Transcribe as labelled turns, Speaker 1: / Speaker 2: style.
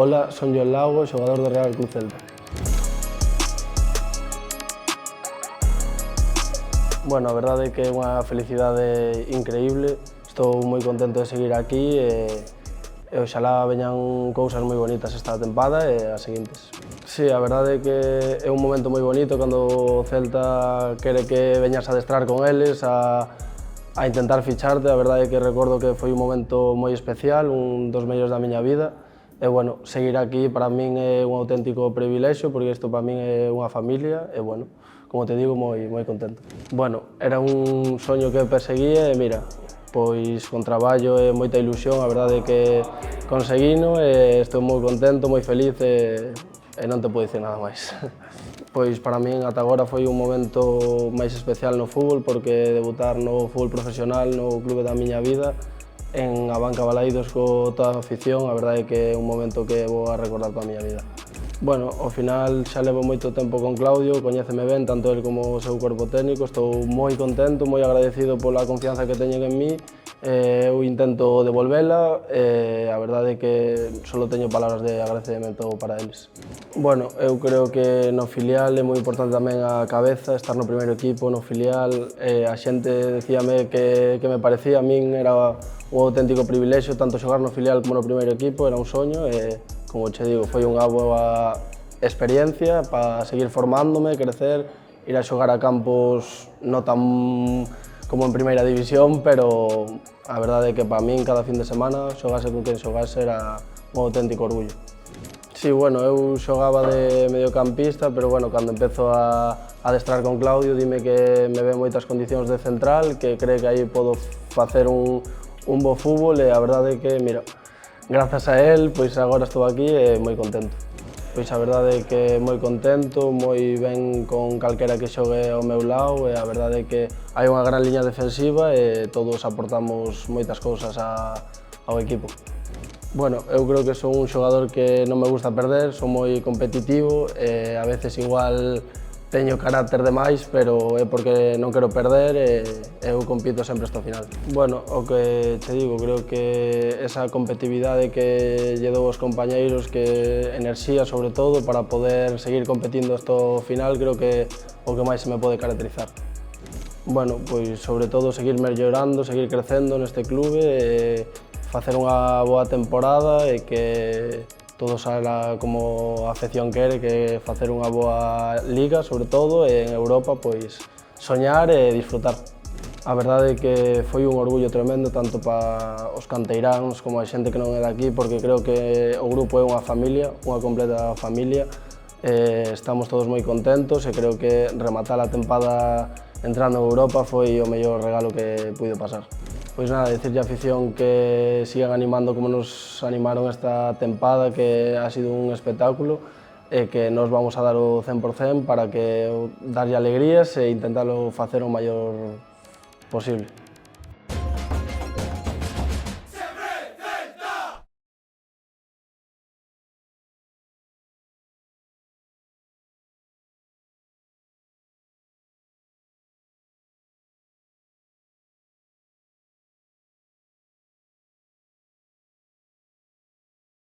Speaker 1: Ola, son Joel Lago, xogador do Real Club Celta. Bueno, a verdade é que é unha felicidade increíble. Estou moi contento de seguir aquí e oxalá veñan cousas moi bonitas esta tempada e as seguintes. Sí, a verdade é que é un momento moi bonito cando o Celta quere que veñas a adestrar con eles, a intentar ficharte. A verdade é que recordo que foi un momento moi especial, un dos mellores da miña vida. E, bueno, seguir aquí para min é un auténtico privilexio, porque isto para min é unha familia e, bueno, como te digo, moi contento. Bueno, era un soño que perseguía e, mira, pois con traballo e moita ilusión, a verdade é que conseguino e estou moi contento, moi feliz e non te podo dicir nada máis. Pois para min ata agora foi un momento máis especial no fútbol, porque debutar no fútbol profesional, no clube da miña vida, en a banca Balaídos co toda a afición, a verdade é que é un momento que vou a recordar toda a miña vida. Bueno, ao final xa levo moito tempo con Claudio, coñéceme ben, tanto el como o seu corpo técnico, estou moi contento, moi agradecido pola confianza que teñen en mí, eu intento devolvela e a verdade é que só teño palabras de agradecemento para eles. Bueno, eu creo que no filial é moi importante tamén a cabeza, estar no primeiro equipo, no filial, a xente dicíame que me parecía, a min era un auténtico privilexio, tanto xogar no filial como no primeiro equipo, era un soño e, como che digo, foi unha boa experiencia para seguir formándome, crecer, ir a xogar a campos non tan como en primeira división, pero a verdade é que para min cada fin de semana xogase con quen xogase era un auténtico orgullo. Sí, bueno, eu xogaba de mediocampista, pero bueno, cando empezo a adestrar con Claudio, dime que me ve moitas condicións de central, que cree que aí podo facer un bo fútbol e a verdade é que, mira, grazas a él, pois agora estou aquí e moi contento. Pois a verdade é que moi contento, moi ben con calquera que xogue ao meu lado e a verdade é que hai unha gran liña defensiva e todos aportamos moitas cousas ao equipo. Bueno, eu creo que son un xogador que non me gusta perder, son moi competitivo e a veces igual teño carácter de máis, pero é porque non quero perder e eu compito sempre hasta o final. Bueno, o que te digo, creo que esa competitividade que lle dou aos compañeiros, que enerxía sobre todo para poder seguir competindo hasta o final, creo que é o que máis se me pode caracterizar. Bueno, pois sobre todo seguir mellorando, seguir crecendo neste clube e facer unha boa temporada e que todo saia como a afección quere, que facer unha boa liga, sobre todo, e en Europa, pois, soñar e disfrutar. A verdade é que foi un orgullo tremendo, tanto para os canteiráns como a xente que non é daqui, porque creo que o grupo é unha familia, unha completa familia. Estamos todos moi contentos e creo que rematar a tempada entrando en Europa foi o mellor regalo que puido pasar. Pois nada, dicirlle á afición que sigan animando como nos animaron esta tempada, que ha sido un espectáculo e que nos vamos a dar o 100% para que darlle alegrías e intentalo facer o maior posible.